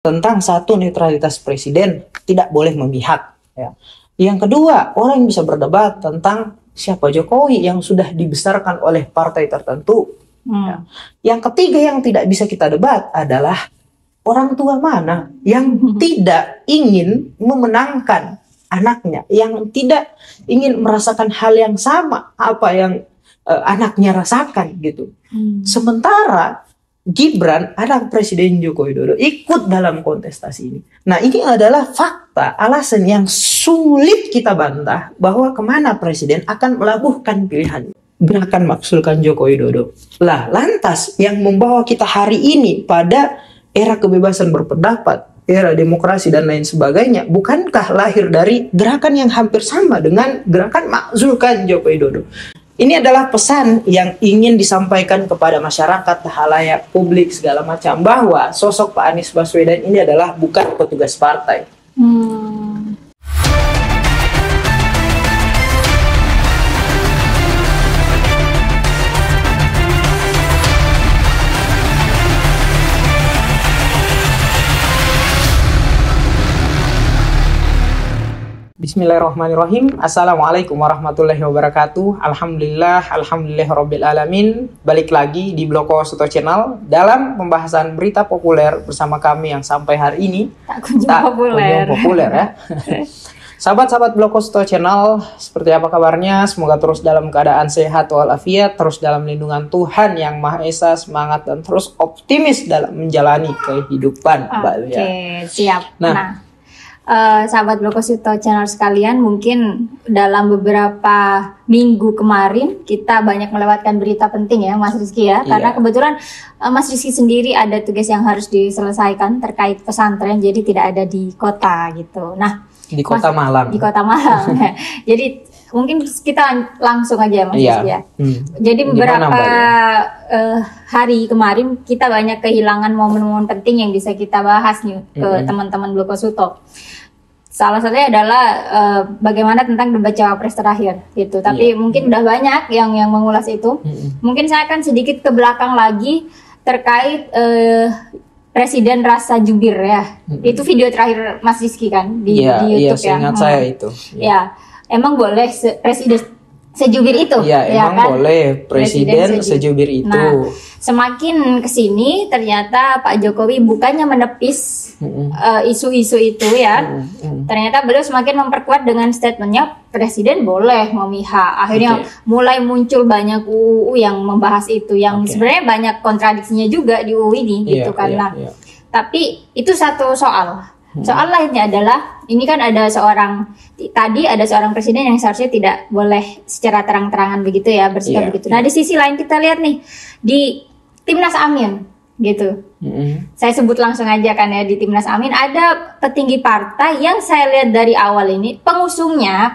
tentang satu, netralitas presiden tidak boleh memihak. Ya. Yang kedua, orang yang bisa berdebat tentang siapa Jokowi yang sudah dibesarkan oleh partai tertentu. Ya. Yang ketiga yang tidak bisa kita debat adalah orang tua mana yang tidak ingin memenangkan anaknya, yang tidak ingin merasakan hal yang sama apa yang anaknya rasakan gitu. Sementara Gibran, anak Presiden Joko Widodo, ikut dalam kontestasi ini. Nah, ini adalah fakta, alasan yang sulit kita bantah bahwa kemana Presiden akan melabuhkan pilihan gerakan maksulkan Joko Widodo. Lah, lantas yang membawa kita hari ini pada era kebebasan berpendapat, era demokrasi dan lain sebagainya, bukankah lahir dari gerakan yang hampir sama dengan gerakan maksulkan Joko Widodo? Ini adalah pesan yang ingin disampaikan kepada masyarakat, halayak, publik, segala macam, bahwa sosok Pak Anies Baswedan ini adalah bukan petugas partai. Bismillahirrahmanirrahim. Assalamualaikum warahmatullahi wabarakatuh. Alhamdulillahirabbil alamin. Balik lagi di Bloko Suto Channel dalam pembahasan berita populer bersama kami yang sampai hari ini tak kunjung populer ya. Sahabat-sahabat Bloko Suto Channel, seperti apa kabarnya? Semoga terus dalam keadaan sehat walafiat, terus dalam lindungan Tuhan yang Maha Esa, semangat dan terus optimis dalam menjalani kehidupan. Oke, siap. Nah, sahabat Bloko Suto Channel sekalian, mungkin dalam beberapa minggu kemarin kita banyak melewatkan berita penting ya Mas Rizky ya, karena kebetulan Mas Rizky sendiri ada tugas yang harus diselesaikan terkait pesantren, jadi tidak ada di kota gitu. Nah, di kota Malang. Di kota Malang. Jadi mungkin kita langsung aja Mas Rizky ya. Jadi beberapa hari kemarin kita banyak kehilangan momen-momen penting yang bisa kita bahas nih ke teman-teman Bloko Suto. Salah satunya adalah bagaimana tentang debat cawapres terakhir gitu. Tapi mungkin udah banyak yang mengulas itu. Mungkin saya akan sedikit ke belakang lagi terkait Presiden Rasa Jubir ya. Itu video terakhir Mas Rizky kan di YouTube ya. Ingat saya itu. Ya, emang boleh presiden sejubir itu? Ya, emang kan? Boleh presiden sejubir itu. Nah, semakin kesini ternyata Pak Jokowi bukannya menepis isu-isu itu ya, ternyata beliau semakin memperkuat dengan statementnya presiden boleh memihak. Akhirnya mulai muncul banyak UU yang membahas itu, yang sebenarnya banyak kontradiksinya juga di UU ini gitu kan. Tapi itu satu soal. Soal lainnya adalah ini kan ada seorang presiden yang seharusnya tidak boleh secara terang-terangan begitu ya bersikap begitu. Nah, di sisi lain kita lihat nih di Timnas Amin gitu. Saya sebut langsung aja kan ya, di Timnas Amin ada petinggi partai yang saya lihat dari awal ini pengusungnya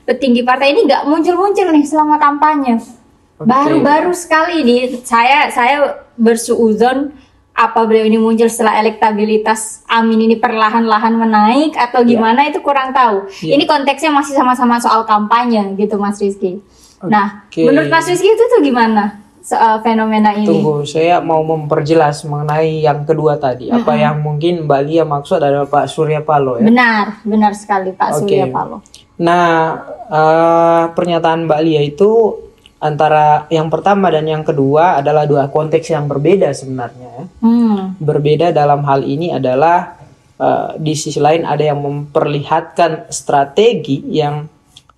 petinggi partai ini nggak muncul-muncul nih selama kampanye. Baru-baru sekali saya bersuudzon apa beliau ini muncul setelah elektabilitas Amin ini perlahan-lahan menaik atau gimana itu kurang tahu. Ini konteksnya masih sama-sama soal kampanye gitu Mas Rizky. Nah, menurut Mas Rizky itu tuh gimana fenomena ini? Tunggu, saya mau memperjelas mengenai yang kedua tadi. Apa yang mungkin Mbak Lia maksud adalah Pak Surya Paloh ya? Benar sekali Pak Surya Paloh. Nah, pernyataan Mbak Lia itu antara yang pertama dan yang kedua adalah dua konteks yang berbeda sebenarnya. Berbeda dalam hal ini adalah di sisi lain ada yang memperlihatkan strategi yang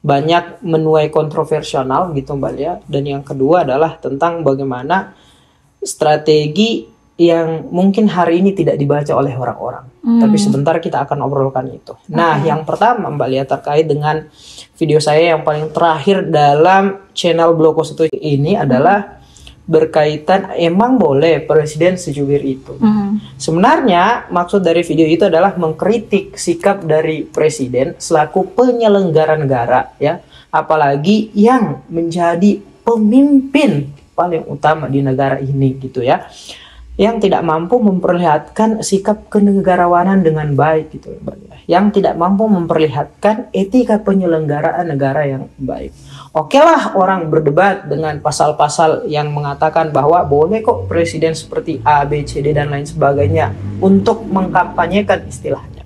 banyak menuai kontroversial gitu Mbak Lia, dan yang kedua adalah tentang bagaimana strategi yang mungkin hari ini tidak dibaca oleh orang-orang. Tapi sebentar kita akan obrolkan itu. Nah, yang pertama Mbak Lia terkait dengan video saya yang paling terakhir dalam channel Bloko Suto ini adalah berkaitan emang boleh presiden sejubir itu. Sebenarnya maksud dari video itu adalah mengkritik sikap dari presiden selaku penyelenggara negara ya, apalagi yang menjadi pemimpin paling utama di negara ini gitu ya. yang tidak mampu memperlihatkan sikap kenegarawanan dengan baik gitu, Mbak Lia. Yang tidak mampu memperlihatkan etika penyelenggaraan negara yang baik. Oke lah orang berdebat dengan pasal-pasal yang mengatakan bahwa boleh kok presiden seperti A, B, C, D dan lain sebagainya untuk mengkampanyekan istilahnya.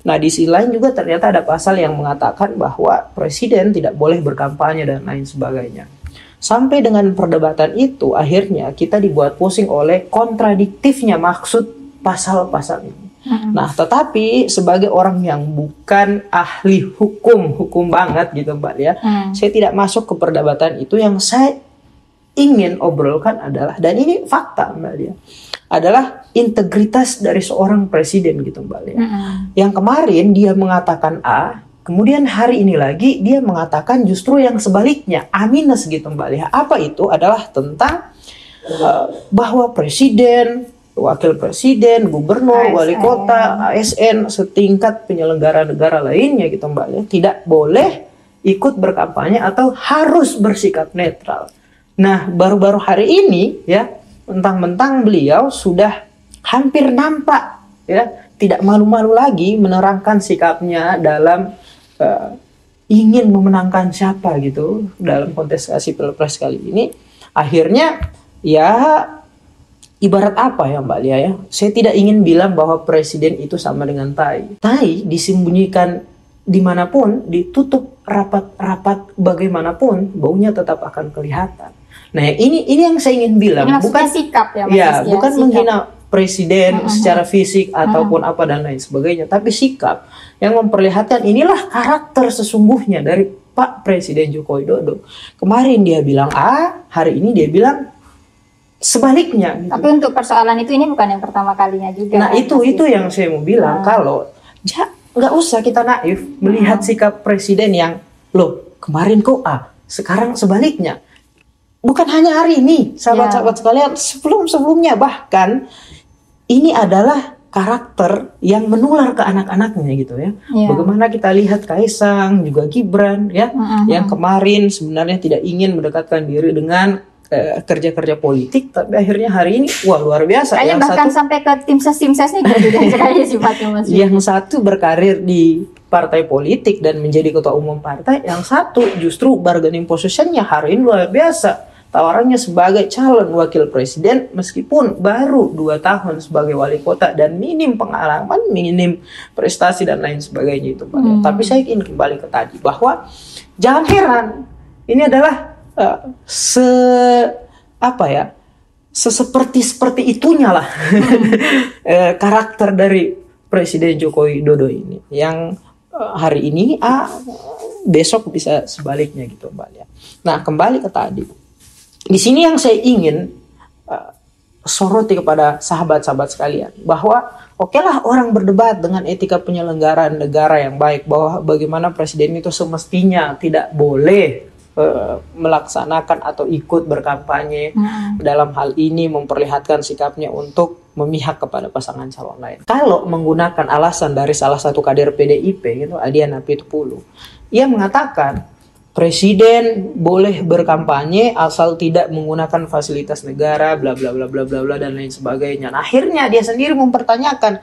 Nah di sisi lain juga ternyata ada pasal yang mengatakan bahwa presiden tidak boleh berkampanye dan lain sebagainya. Sampai dengan perdebatan itu akhirnya kita dibuat pusing oleh kontradiktifnya maksud pasal-pasal ini. Nah tetapi sebagai orang yang bukan ahli hukum banget gitu Mbak Lia, saya tidak masuk ke perdebatan itu. Yang saya ingin obrolkan adalah, dan ini fakta Mbak Lia, adalah integritas dari seorang presiden gitu Mbak Lia. Yang kemarin dia mengatakan A, kemudian hari ini lagi dia mengatakan justru yang sebaliknya, A minus gitu Mbak Lia. Apa itu? Adalah tentang bahwa presiden, wakil presiden, gubernur, wali kota, ASN, setingkat penyelenggara negara lainnya gitu Mbak Lia, tidak boleh ikut berkampanye atau harus bersikap netral. Nah baru-baru hari ini ya, mentang-mentang beliau sudah hampir nampak ya, tidak malu-malu lagi menerangkan sikapnya dalam ingin memenangkan siapa gitu dalam kontestasi pilpres kali ini. Akhirnya ya ibarat apa ya Mbak Lia ya, saya tidak ingin bilang bahwa presiden itu sama dengan tai. Tai disembunyikan dimanapun, ditutup rapat-rapat bagaimanapun, baunya tetap akan kelihatan. Nah ini yang saya ingin bilang, ini bukan sikap ya, ya bukan sikap. Menghina presiden secara fisik ataupun apa dan lain sebagainya, tapi sikap yang memperlihatkan inilah karakter sesungguhnya dari Pak Presiden Joko Widodo. Kemarin dia bilang A, hari ini dia bilang sebaliknya gitu. Tapi untuk persoalan itu ini bukan yang pertama kalinya juga. Nah kan, itu yang saya mau bilang, kalau nggak usah kita naif melihat sikap presiden yang loh kemarin kok A, sekarang sebaliknya. Bukan hanya hari ini sahabat-sahabat sekalian, sebelumnya bahkan ini adalah karakter yang menular ke anak-anaknya gitu ya. Bagaimana kita lihat Kaisang juga Gibran ya, yang kemarin sebenarnya tidak ingin mendekatkan diri dengan kerja-kerja politik, tapi akhirnya hari ini wah luar biasa. Kayaknya yang bahkan sampai ke tim sesnya gitu dan sekali sifatnya Mas. Yang satu berkarir di partai politik dan menjadi ketua umum partai, yang satu justru bargaining positionnya hari ini luar biasa. Tawarannya sebagai calon wakil presiden meskipun baru 2 tahun sebagai wali kota dan minim pengalaman, minim prestasi dan lain sebagainya itu Pak. Tapi saya ingin kembali ke tadi bahwa jangan heran ini adalah seperti itunya lah karakter dari Presiden Joko Widodo ini yang hari ini A, besok bisa sebaliknya gitu Mbak Lia. Nah kembali ke tadi. Di sini yang saya ingin soroti kepada sahabat-sahabat sekalian, bahwa okelah orang berdebat dengan etika penyelenggaraan negara yang baik, bahwa bagaimana presiden itu semestinya tidak boleh melaksanakan atau ikut berkampanye dalam hal ini, memperlihatkan sikapnya untuk memihak kepada pasangan calon lain. Kalau menggunakan alasan dari salah satu kader PDIP gitu, Adian Apitupulu, ia mengatakan presiden boleh berkampanye asal tidak menggunakan fasilitas negara, bla bla bla bla bla bla dan lain sebagainya. Nah, akhirnya dia sendiri mempertanyakan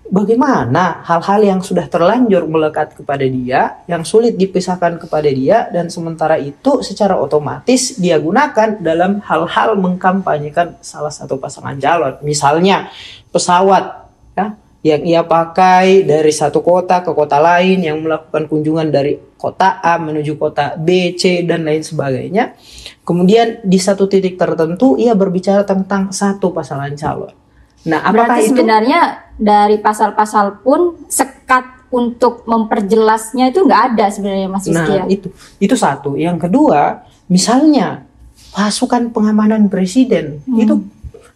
bagaimana hal-hal yang sudah terlanjur melekat kepada dia, yang sulit dipisahkan kepada dia, dan sementara itu secara otomatis dia gunakan dalam hal-hal mengkampanyekan salah satu pasangan calon. Misalnya pesawat ya, yang ia pakai dari satu kota ke kota lain, yang melakukan kunjungan dari kota A menuju kota B, C, dan lain sebagainya. Kemudian di satu titik tertentu ia berbicara tentang satu pasangan calon. Nah, apakah berarti itu sebenarnya dari pasal-pasal pun sekat untuk memperjelasnya itu nggak ada sebenarnya Mas Rizky? Nah, itu satu. Yang kedua, misalnya pasukan pengamanan presiden itu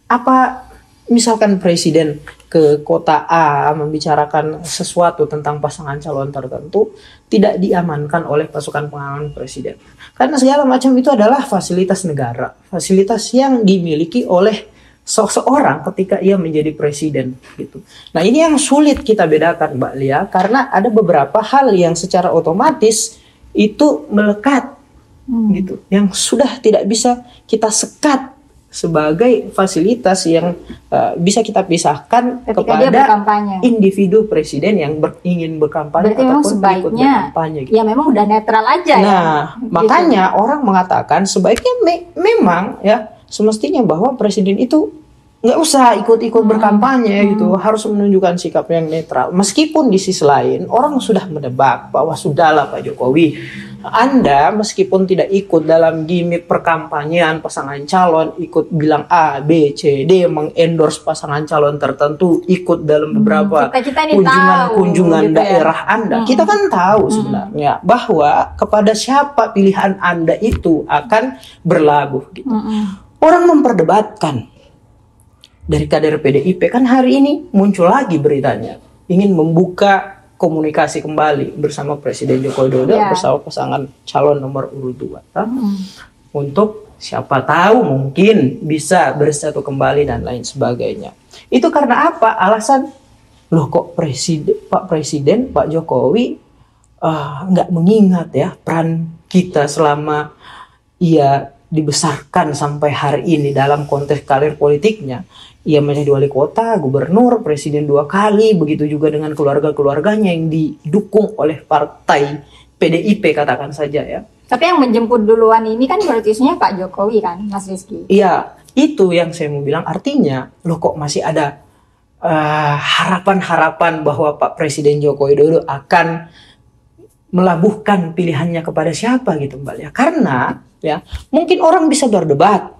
apa? Misalkan presiden ke kota A membicarakan sesuatu tentang pasangan calon tertentu, tidak diamankan oleh pasukan pengamanan presiden. Karena segala macam itu adalah fasilitas negara, fasilitas yang dimiliki oleh seseorang ketika ia menjadi presiden gitu. Nah ini yang sulit kita bedakan Mbak Lia, karena ada beberapa hal yang secara otomatis itu melekat gitu, yang sudah tidak bisa kita sekat sebagai fasilitas yang bisa kita pisahkan ketika dia kepada berkampanye. Individu presiden yang ingin berkampanye Berarti memang ataupun ikut sebaiknya berkampanye. ya memang udah netral aja ya. Nah, makanya orang mengatakan sebaiknya memang ya semestinya bahwa presiden itu nggak usah ikut-ikut berkampanye gitu, harus menunjukkan sikap yang netral. Meskipun di sisi lain orang sudah menebak bahwa sudahlah Pak Jokowi, Anda meskipun tidak ikut dalam gimmick perkampanyean pasangan calon, ikut bilang A, B, C, D, mengendorse pasangan calon tertentu, ikut dalam beberapa kunjungan gitu daerah ya. Anda, kita kan tahu sebenarnya bahwa kepada siapa pilihan Anda itu akan berlabuh gitu. Orang memperdebatkan. Dari kader PDIP kan hari ini muncul lagi beritanya ingin membuka komunikasi kembali bersama Presiden Joko Widodo bersama pasangan calon nomor urut 2 untuk siapa tahu mungkin bisa bersatu kembali dan lain sebagainya. Itu karena apa? Alasan loh kok Pak Presiden Pak Jokowi nggak mengingat ya peran kita selama ia dibesarkan sampai hari ini dalam konteks karir politiknya. Ia menjadi wali kota, gubernur, presiden 2 kali, begitu juga dengan keluarga-keluarganya yang didukung oleh partai PDIP katakan saja ya. Tapi yang menjemput duluan ini kan berarti Pak Jokowi kan, Mas Rizky? Iya, itu yang saya mau bilang, artinya loh kok masih ada harapan-harapan bahwa Pak Presiden Joko Widodo akan melabuhkan pilihannya kepada siapa gitu Mbak ya. Karena ya mungkin orang bisa berdebat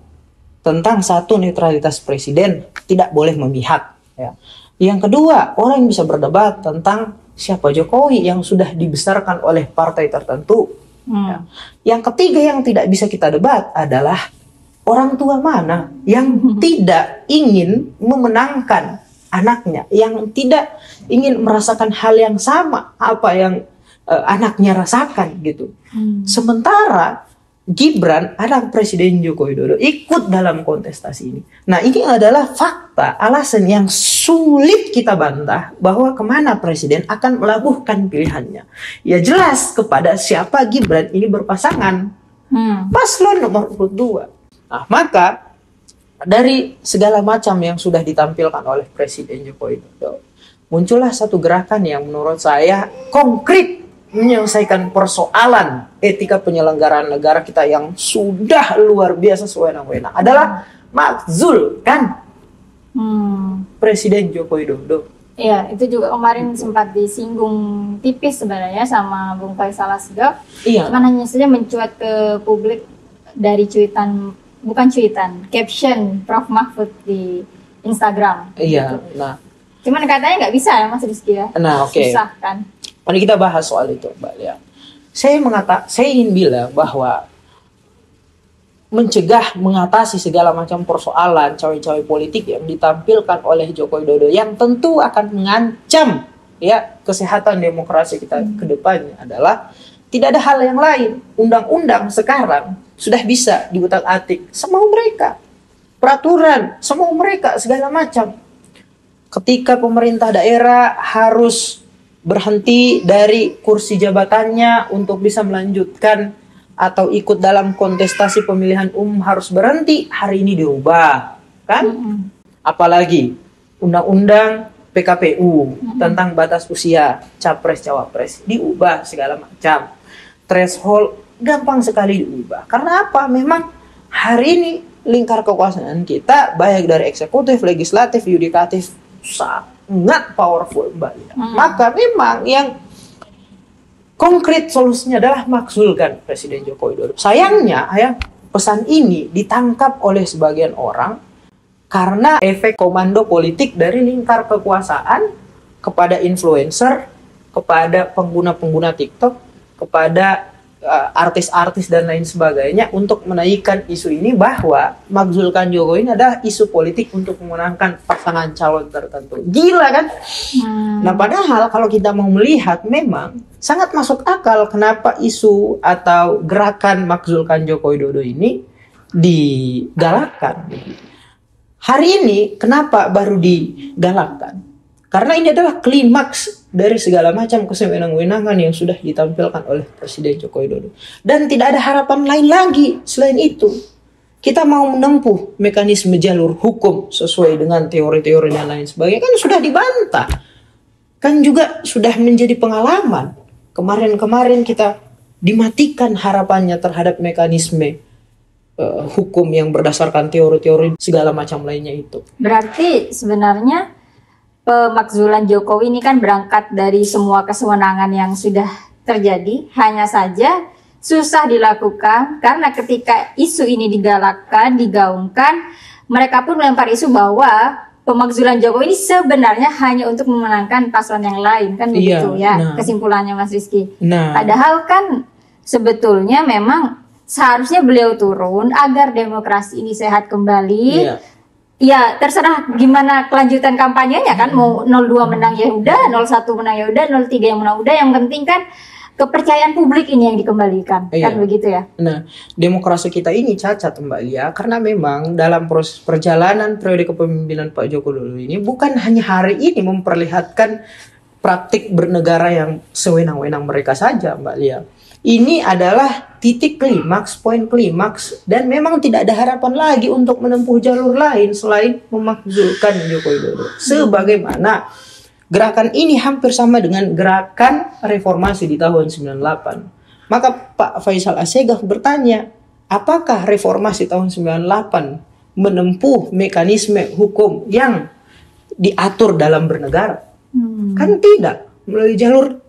tentang satu, netralitas presiden tidak boleh memihak ya. Yang kedua, orang bisa berdebat tentang siapa Jokowi yang sudah dibesarkan oleh partai tertentu ya. Yang ketiga yang tidak bisa kita debat adalah orang tua mana yang tidak ingin memenangkan anaknya, yang tidak ingin merasakan hal yang sama apa yang anaknya rasakan gitu. Sementara Gibran, anak Presiden Joko Widodo, ikut dalam kontestasi ini. Nah, ini adalah fakta, alasan yang sulit kita bantah bahwa kemana Presiden akan melabuhkan pilihannya. Ya jelas kepada siapa Gibran ini berpasangan. Paslon nomor urut 2. Nah, maka dari segala macam yang sudah ditampilkan oleh Presiden Joko Widodo, muncullah satu gerakan yang menurut saya konkret menyelesaikan persoalan etika penyelenggaraan negara kita yang sudah luar biasa sewenang-wenang adalah makzulkan Presiden Joko Widodo. Iya, itu juga kemarin sempat disinggung tipis sebenarnya sama Bung Faisal Asgaf. Iya. Cuman hanya saja mencuat ke publik dari caption Prof Mahfud di Instagram. Iya. Gitu. Nah, cuman katanya nggak bisa ya Mas Rizky ya. Nah, oke. Susah kan. Mari kita bahas soal itu, Mbak Lia. Saya ingin bilang bahwa mencegah, mengatasi segala macam persoalan cawe-cawe politik yang ditampilkan oleh Joko Widodo yang tentu akan mengancam ya kesehatan demokrasi kita ke depannya adalah tidak ada hal yang lain. Undang-undang sekarang sudah bisa diutak-atik semau mereka. Peraturan semau mereka segala macam. Ketika pemerintah daerah harus berhenti dari kursi jabatannya untuk bisa melanjutkan atau ikut dalam kontestasi pemilihan umum harus berhenti, hari ini diubah kan? Apalagi undang-undang PKPU tentang batas usia capres cawapres diubah segala macam, threshold gampang sekali diubah. Karena apa? Memang hari ini lingkar kekuasaan kita baik dari eksekutif, legislatif, yudikatif sangat powerful Mbak. Maka memang yang konkret solusinya adalah makzulkan Presiden Joko Widodo. Sayangnya ya pesan ini ditangkap oleh sebagian orang karena efek komando politik dari lingkar kekuasaan kepada influencer, kepada pengguna-pengguna TikTok, kepada artis-artis dan lain sebagainya untuk menaikkan isu ini bahwa makzulkan Jokowi ini adalah isu politik untuk memenangkan pasangan calon tertentu. Gila kan? Nah padahal kalau kita mau melihat memang sangat masuk akal kenapa isu atau gerakan makzulkan Joko Widodo ini digalakkan. Hari ini kenapa baru digalakkan? Karena ini adalah klimaks dari segala macam kesewenang-wenangan yang sudah ditampilkan oleh Presiden Joko Widodo. Dan tidak ada harapan lain lagi selain itu. kita mau menempuh mekanisme jalur hukum sesuai dengan teori-teori dan lain sebagainya kan sudah dibantah. Kan juga sudah menjadi pengalaman. Kemarin-kemarin kita dimatikan harapannya terhadap mekanisme hukum yang berdasarkan teori-teori segala macam lainnya itu. Berarti sebenarnya pemakzulan Jokowi ini kan berangkat dari semua kesewenangan yang sudah terjadi, hanya saja susah dilakukan karena ketika isu ini digalakkan, digaungkan, mereka pun melempar isu bahwa pemakzulan Jokowi ini sebenarnya hanya untuk memenangkan paslon yang lain, kan begitu ya kesimpulannya Mas Rizky. Padahal kan sebetulnya memang seharusnya beliau turun agar demokrasi ini sehat kembali. Ya terserah gimana kelanjutan kampanyenya kan, mau 02 menang ya udah, 01 menang ya udah, 03 yang menang udah, yang penting kan kepercayaan publik ini yang dikembalikan, kan begitu ya. Nah, demokrasi kita ini cacat Mbak Lia, karena memang dalam proses perjalanan periode kepemimpinan Pak Joko Widodo ini bukan hanya hari ini memperlihatkan praktik bernegara yang sewenang-wenang mereka saja Mbak Lia. Ini adalah titik klimaks, poin klimaks, dan memang tidak ada harapan lagi untuk menempuh jalur lain selain memakzulkan Joko Widodo. Sebagaimana gerakan ini hampir sama dengan gerakan reformasi di tahun 98. Maka Pak Faisal Assegaf bertanya, apakah reformasi tahun 98 menempuh mekanisme hukum yang diatur dalam bernegara? Kan tidak, melalui jalur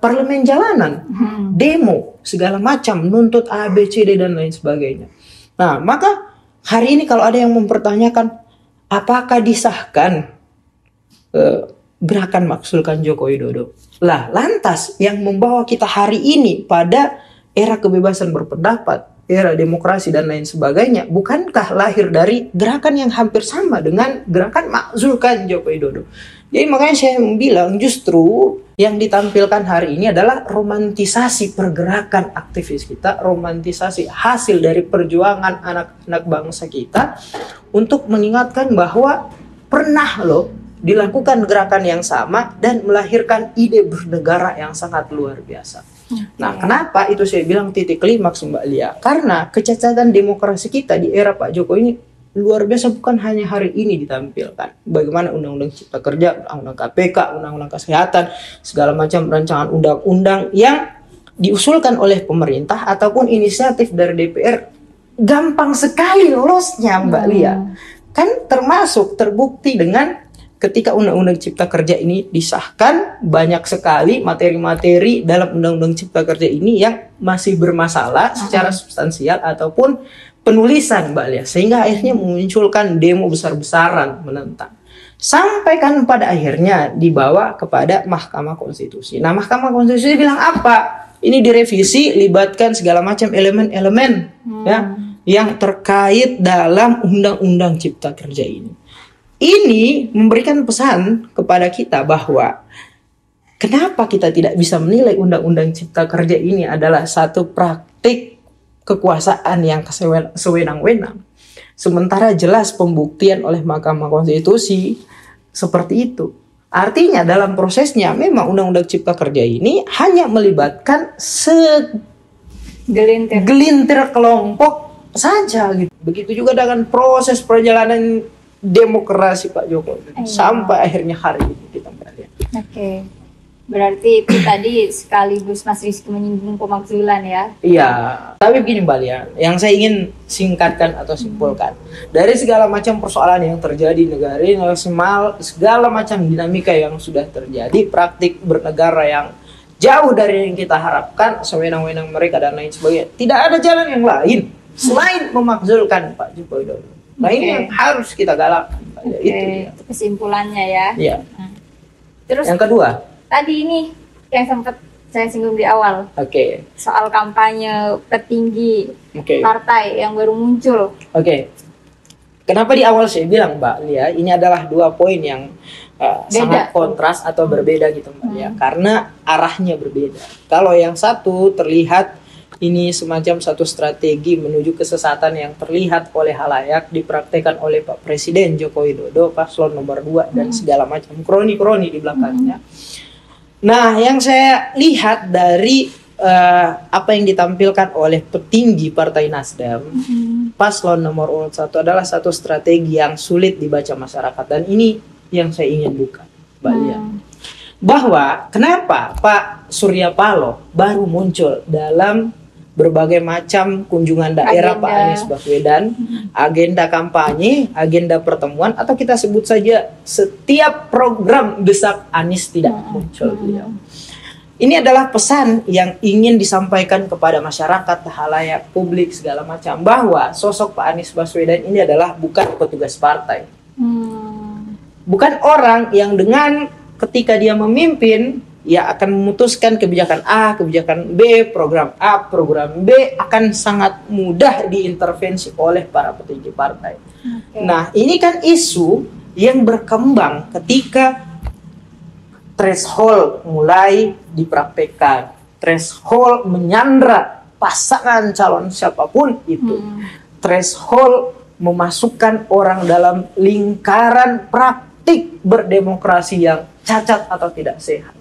parlemen jalanan, demo, segala macam, nuntut A, B, C, D, dan lain sebagainya. Nah, maka hari ini kalau ada yang mempertanyakan apakah disahkan gerakan maksulkan Joko Widodo, lah lantas yang membawa kita hari ini pada era kebebasan berpendapat, era demokrasi dan lain sebagainya, bukankah lahir dari gerakan yang hampir sama dengan gerakan maksulkan Joko Widodo? Jadi makanya saya bilang justru yang ditampilkan hari ini adalah romantisasi pergerakan aktivis kita, romantisasi hasil dari perjuangan anak-anak bangsa kita untuk mengingatkan bahwa pernah loh dilakukan gerakan yang sama dan melahirkan ide bernegara yang sangat luar biasa. Nah, kenapa itu saya bilang titik klimaks Mbak Lia? Karena kecacatan demokrasi kita di era Pak Jokowi ini luar biasa, bukan hanya hari ini ditampilkan. Bagaimana Undang-Undang Cipta Kerja, Undang-Undang KPK, Undang-Undang Kesehatan, segala macam rancangan undang-undang yang diusulkan oleh pemerintah ataupun inisiatif dari DPR gampang sekali lolosnya Mbak Lia. Kan termasuk terbukti dengan ketika Undang-Undang Cipta Kerja ini disahkan, banyak sekali materi-materi dalam Undang-Undang Cipta Kerja ini yang masih bermasalah secara substansial ataupun penulisan Mbak Lia, sehingga akhirnya memunculkan demo besar-besaran menentang. Sampai kan pada akhirnya dibawa kepada Mahkamah Konstitusi. Nah, Mahkamah Konstitusi bilang apa? Ini direvisi, libatkan segala macam elemen-elemen ya yang terkait dalam Undang-Undang Cipta Kerja ini. Ini memberikan pesan kepada kita bahwa kenapa kita tidak bisa menilai Undang-Undang Cipta Kerja ini adalah satu praktik kekuasaan yang sewenang-wenang. Sementara jelas pembuktian oleh Mahkamah Konstitusi seperti itu. Artinya dalam prosesnya memang Undang-Undang Cipta Kerja ini hanya melibatkan segelintir kelompok saja gitu. Begitu juga dengan proses perjalanan demokrasi Pak Jokowi sampai akhirnya hari ini kita melihat. Oke. Berarti itu tadi sekaligus Mas Rizky menyinggung pemakzulan ya? Iya, tapi begini Mbak Lia, yang saya ingin singkatkan atau simpulkan dari segala macam persoalan yang terjadi di negara ini, segala macam dinamika yang sudah terjadi, praktik bernegara yang jauh dari yang kita harapkan, sewenang-wenang mereka dan lain sebagainya, tidak ada jalan yang lain selain memakzulkan Pak Joko Widodo. Nah ini yang harus kita galakkan. Itu kesimpulannya ya. Iya. Terus yang kedua, tadi ini yang sempat saya singgung di awal. Soal kampanye petinggi partai yang baru muncul. Kenapa di awal saya bilang Mbak Lia, ini adalah dua poin yang sangat kontras atau berbeda gitu Mbak Lia. Karena arahnya berbeda. Kalau yang satu terlihat ini semacam satu strategi menuju kesesatan yang terlihat oleh halayak dipraktekkan oleh Pak Presiden Joko Widodo, paslon nomor 2 dan segala macam kroni-kroni di belakangnya. Nah, yang saya lihat dari apa yang ditampilkan oleh petinggi Partai Nasdem, paslon nomor urut 1 adalah satu strategi yang sulit dibaca masyarakat, dan ini yang saya ingin buka, Mbak Lia. Bahwa kenapa Pak Surya Paloh baru muncul dalam berbagai macam kunjungan daerah Pak Anies Baswedan, agenda kampanye, agenda pertemuan, atau kita sebut saja setiap program desak Anies tidak muncul beliau. Ini adalah pesan yang ingin disampaikan kepada masyarakat, halayak, publik, segala macam, bahwa sosok Pak Anies Baswedan ini adalah bukan petugas partai. Bukan orang yang dengan ketika dia memimpin, ya akan memutuskan kebijakan A, kebijakan B, program A, program B akan sangat mudah diintervensi oleh para petinggi partai. Nah, ini kan isu yang berkembang ketika threshold mulai dipraktekkan, threshold menyandra pasangan calon siapapun itu, threshold memasukkan orang dalam lingkaran praktik berdemokrasi yang cacat atau tidak sehat.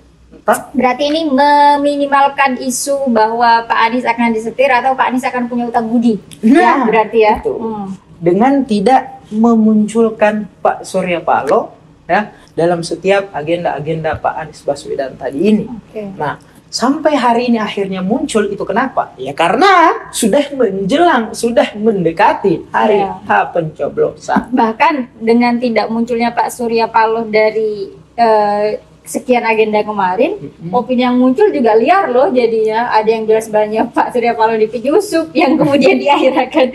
Berarti ini meminimalkan isu bahwa Pak Anies akan disetir atau Pak Anies akan punya utang budi, ya berarti ya. Dengan tidak memunculkan Pak Surya Paloh ya dalam setiap agenda-agenda Pak Anies Baswedan tadi ini. Nah, sampai hari ini akhirnya muncul, itu kenapa? Ya karena sudah menjelang, sudah mendekati hari H pencoblosan. Bahkan dengan tidak munculnya Pak Surya Paloh dari sekian agenda kemarin, opini yang muncul juga liar loh jadinya. Ada yang bilang sebenarnya Pak Surya Paloh dipijusuk, yang kemudian di akhir akan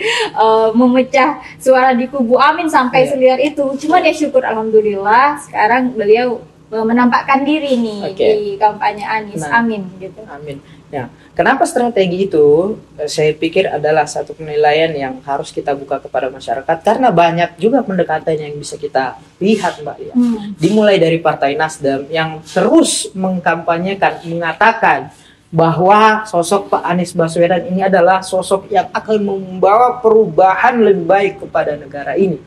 memecah suara di kubu Amin sampai seliar itu. Cuma ya syukur alhamdulillah sekarang beliau menampakkan diri nih di kampanye Anies. Amin gitu. Amin. Ya, kenapa strategi itu saya pikir adalah satu penilaian yang harus kita buka kepada masyarakat, karena banyak juga pendekatan yang bisa kita lihat, Mbak Lia. Dimulai dari Partai Nasdem yang terus mengkampanyekan, mengatakan bahwa sosok Pak Anies Baswedan ini adalah sosok yang akan membawa perubahan lebih baik kepada negara ini.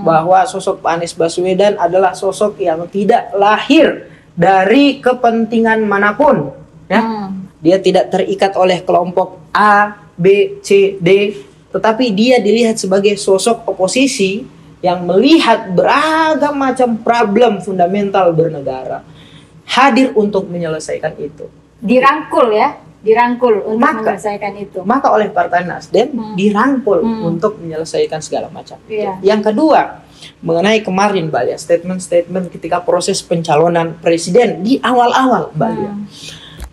Bahwa sosok Pak Anies Baswedan adalah sosok yang tidak lahir dari kepentingan manapun, ya. Dia tidak terikat oleh kelompok A, B, C, D, tetapi dia dilihat sebagai sosok oposisi yang melihat beragam macam problem fundamental bernegara, hadir untuk menyelesaikan itu. Dirangkul ya, dirangkul untuk menyelesaikan itu. Maka oleh Partai Nasdem dirangkul untuk menyelesaikan segala macam. Yang kedua, mengenai kemarin Mbak Lia, statement-statement ketika proses pencalonan presiden di awal-awal Mbak Lia.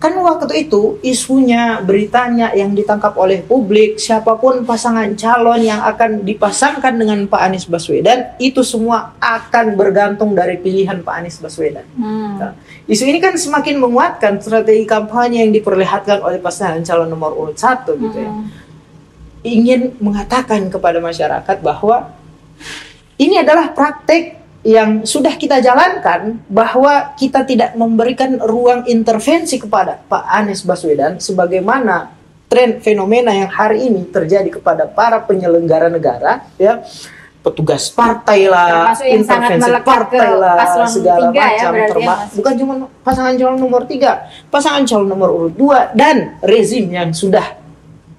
Kan waktu itu isunya, beritanya yang ditangkap oleh publik, siapapun pasangan calon yang akan dipasangkan dengan Pak Anies Baswedan, itu semua akan bergantung dari pilihan Pak Anies Baswedan. Nah, isu ini kan semakin menguatkan strategi kampanye yang diperlihatkan oleh pasangan calon nomor urut 1 gitu ya. Ingin mengatakan kepada masyarakat bahwa ini adalah praktek yang sudah kita jalankan, bahwa kita tidak memberikan ruang intervensi kepada Pak Anies Baswedan sebagaimana tren fenomena yang hari ini terjadi kepada para penyelenggara negara, ya, petugas partai lah, intervensi partai lah, segala macam, bukan cuma pasangan calon nomor 3, pasangan calon nomor urut 2 dan rezim yang sudah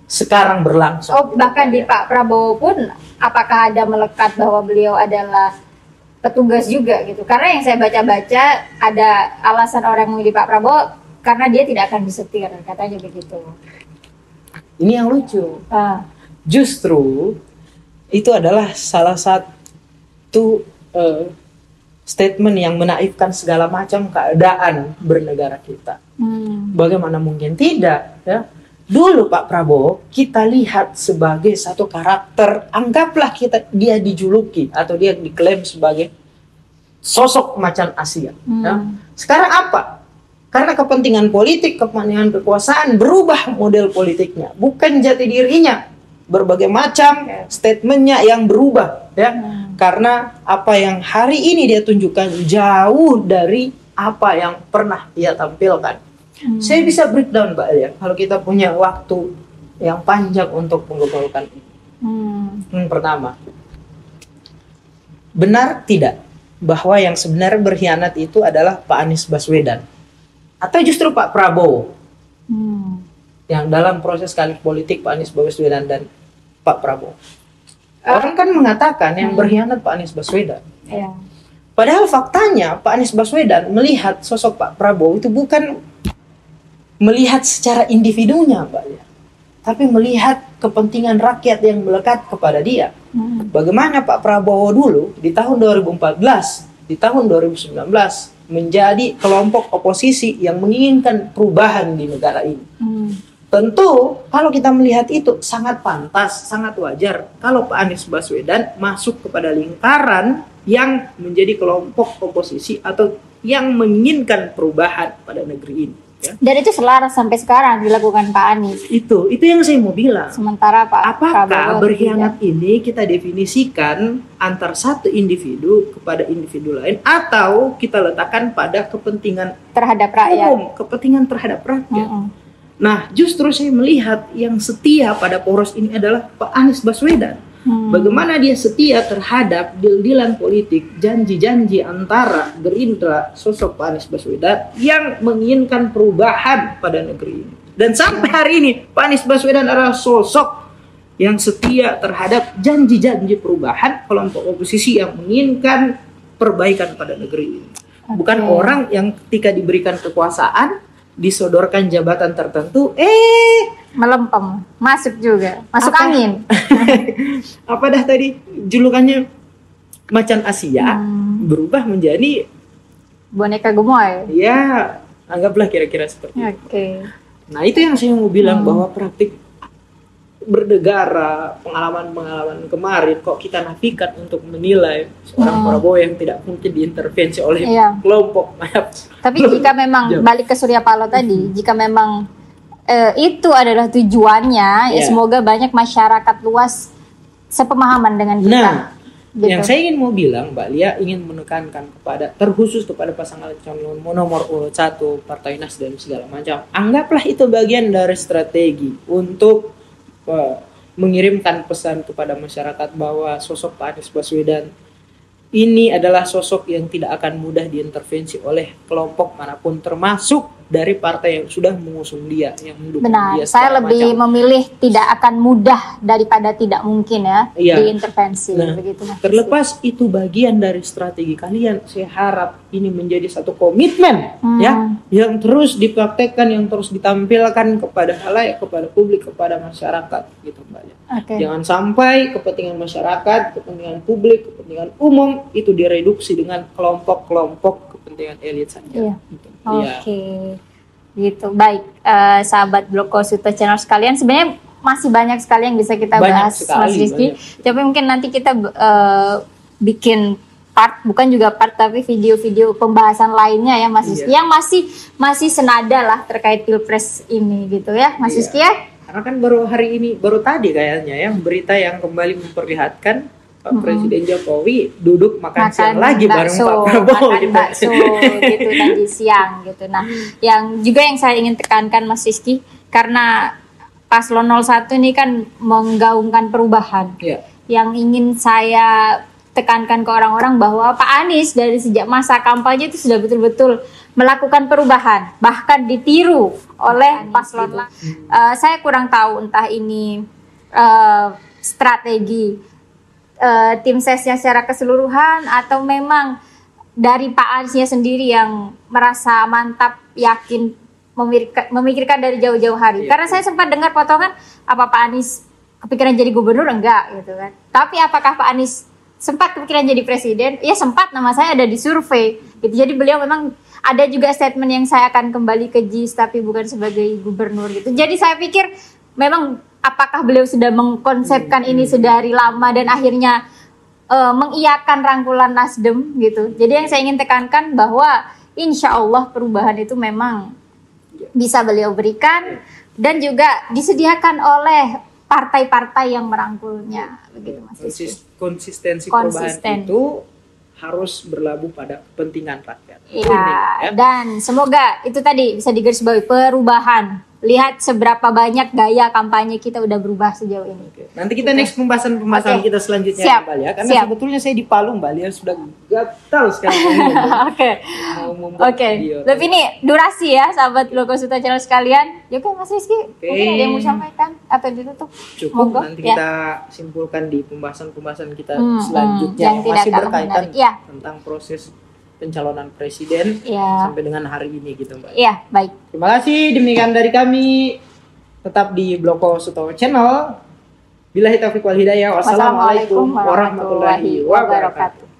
sekarang berlangsung. Oh, bahkan di Pak Prabowo pun apakah ada melekat bahwa beliau adalah petugas juga gitu? Karena yang saya baca-baca ada alasan orang memilih Pak Prabowo karena dia tidak akan disetir, katanya begitu. Ini yang lucu. Justru itu adalah salah satu statement yang menaifkan segala macam keadaan bernegara kita. Bagaimana mungkin tidak, ya? Dulu Pak Prabowo kita lihat sebagai satu karakter, anggaplah dia dijuluki atau dia diklaim sebagai sosok macan Asia. Ya. Sekarang apa? Karena kepentingan politik, kepentingan kekuasaan, berubah model politiknya, bukan jati dirinya. Berbagai macam statementnya yang berubah, ya. Karena apa yang hari ini dia tunjukkan jauh dari apa yang pernah ia tampilkan. Saya bisa breakdown Mbak Lia kalau kita punya waktu yang panjang untuk menggumulkan ini. Yang pertama, benar tidak bahwa yang sebenarnya berkhianat itu adalah Pak Anies Baswedan atau justru Pak Prabowo? Yang dalam proses kali politik Pak Anies Baswedan dan Pak Prabowo. Orang kan mengatakan yang berkhianat Pak Anies Baswedan. Iya. Padahal faktanya Pak Anies Baswedan melihat sosok Pak Prabowo itu bukan melihat secara individunya, Mbak Lia, tapi melihat kepentingan rakyat yang melekat kepada dia. Bagaimana Pak Prabowo dulu di tahun 2014, di tahun 2019 menjadi kelompok oposisi yang menginginkan perubahan di negara ini. Tentu kalau kita melihat itu sangat pantas, sangat wajar kalau Pak Anies Baswedan masuk kepada lingkaran yang menjadi kelompok oposisi atau yang menginginkan perubahan pada negeri ini. Ya. Dan itu selaras sampai sekarang dilakukan Pak Anies. Itu yang saya mau bilang. Sementara Pak Apakah Prabowo berkhianat ini kita definisikan antar satu individu kepada individu lain, atau kita letakkan pada kepentingan terhadap rakyat, kepentingan terhadap rakyat. Nah, justru saya melihat yang setia pada poros ini adalah Pak Anies Baswedan. Bagaimana dia setia terhadap deal-dealan politik, janji-janji antara Gerindra, sosok Pak Anies Baswedan yang menginginkan perubahan pada negeri ini. Dan sampai hari ini Pak Anies Baswedan adalah sosok yang setia terhadap janji-janji perubahan kelompok oposisi yang menginginkan perbaikan pada negeri ini. Bukan orang yang ketika diberikan kekuasaan, disodorkan jabatan tertentu, melempem, masuk juga, masuk angin. Apa dah tadi julukannya, macan Asia berubah menjadi boneka gemoy. Ya, anggaplah kira-kira seperti itu. Nah, itu yang saya mau bilang, bahwa praktik bernegara, pengalaman-pengalaman kemarin kok kita nafikan untuk menilai seorang Prabowo yang tidak mungkin diintervensi oleh kelompok. Tapi jika memang balik ke Surya Paloh tadi, jika memang itu adalah tujuannya, ya semoga banyak masyarakat luas sepemahaman dengan kita. Nah, gitu. Yang saya ingin mau bilang, Mbak Lia, ingin menekankan kepada, terkhusus kepada pasangan calon nomor urut 1 Partai Nasdem segala macam, anggaplah itu bagian dari strategi untuk mengirimkan pesan kepada masyarakat bahwa sosok Pak Anies Baswedan ini adalah sosok yang tidak akan mudah diintervensi oleh kelompok manapun, termasuk dari partai yang sudah mengusung dia, yang mendukung dia. Saya lebih memilih tidak akan mudah daripada tidak mungkin diintervensi. Nah, begitu, terlepas itu bagian dari strategi kalian, saya harap ini menjadi satu komitmen yang terus dipraktekkan, yang terus ditampilkan kepada halayak, kepada publik, kepada masyarakat, gitu Mbak. Jangan sampai kepentingan masyarakat, kepentingan publik, kepentingan umum itu direduksi dengan kelompok-kelompok kepentingan elit saja. Gitu. Baik, sahabat Blog Konsulta Channel sekalian, sebenarnya masih banyak sekali yang bisa kita bahas, Mas Rizky. Tapi mungkin nanti kita bikin bukan juga part, tapi video-video pembahasan lainnya ya, Mas Rizky, yang masih senada lah terkait Pilpres ini, gitu ya, Mas Rizky ya. Karena kan baru tadi kayaknya ya, berita yang kembali memperlihatkan Pak Presiden Jokowi duduk makan siang lagi bareng Pak Prabowo, makan bakso gitu tadi siang gitu. Nah, yang saya ingin tekankan, Mas Rizky, karena Paslon 01 ini kan menggaungkan perubahan. Yang ingin saya tekankan ke orang-orang bahwa Pak Anies dari sejak masa kampanye itu sudah betul-betul melakukan perubahan, bahkan ditiru oleh paslon lain. Saya kurang tahu entah ini strategi tim sesnya secara keseluruhan, atau memang dari Pak Aniesnya sendiri yang merasa mantap, yakin, memikirkan dari jauh-jauh hari. Karena saya sempat dengar potongan, apa Pak Anies kepikiran jadi gubernur? Enggak gitu kan. Tapi apakah Pak Anies sempat kepikiran jadi presiden? Ya sempat, nama saya ada di survei gitu. Jadi beliau memang ada juga statement yang saya akan kembali ke JIS tapi bukan sebagai gubernur gitu. Jadi saya pikir memang apakah beliau sudah mengkonsepkan ini sudah dari lama dan akhirnya mengiyakan rangkulan Nasdem gitu. Jadi yang saya ingin tekankan bahwa insya Allah perubahan itu memang bisa beliau berikan dan juga disediakan oleh partai-partai yang merangkulnya, begitu Mas. Konsistensi perubahan itu harus berlabuh pada kepentingan rakyat. Iya, dan semoga itu tadi bisa digarisbawahi, perubahan lihat seberapa banyak gaya kampanye kita udah berubah sejauh ini. Nanti kita next pembahasan kita selanjutnya Siap. Mbak Lia, karena Siap. sebetulnya saya di Palu Mbak Lia sudah gatal sekali. Oke. Oke. Lebih ini durasi ya sahabat Glokosuta channel sekalian. Ya oke Mas Rizky, mungkin ada yang mau sampaikan atau ditutup? Cukup, Monggo. nanti Ya. kita simpulkan di pembahasan kita yang selanjutnya yang tidak masih kalah berkaitan menarik. Ya. tentang proses pencalonan presiden Ya. sampai dengan hari ini gitu Mbak. Iya, baik. Terima kasih, demikian dari kami, tetap di Glokosuta channel. Billahi taufiq wal hidayah. Wassalamualaikum warahmatullahi wabarakatuh.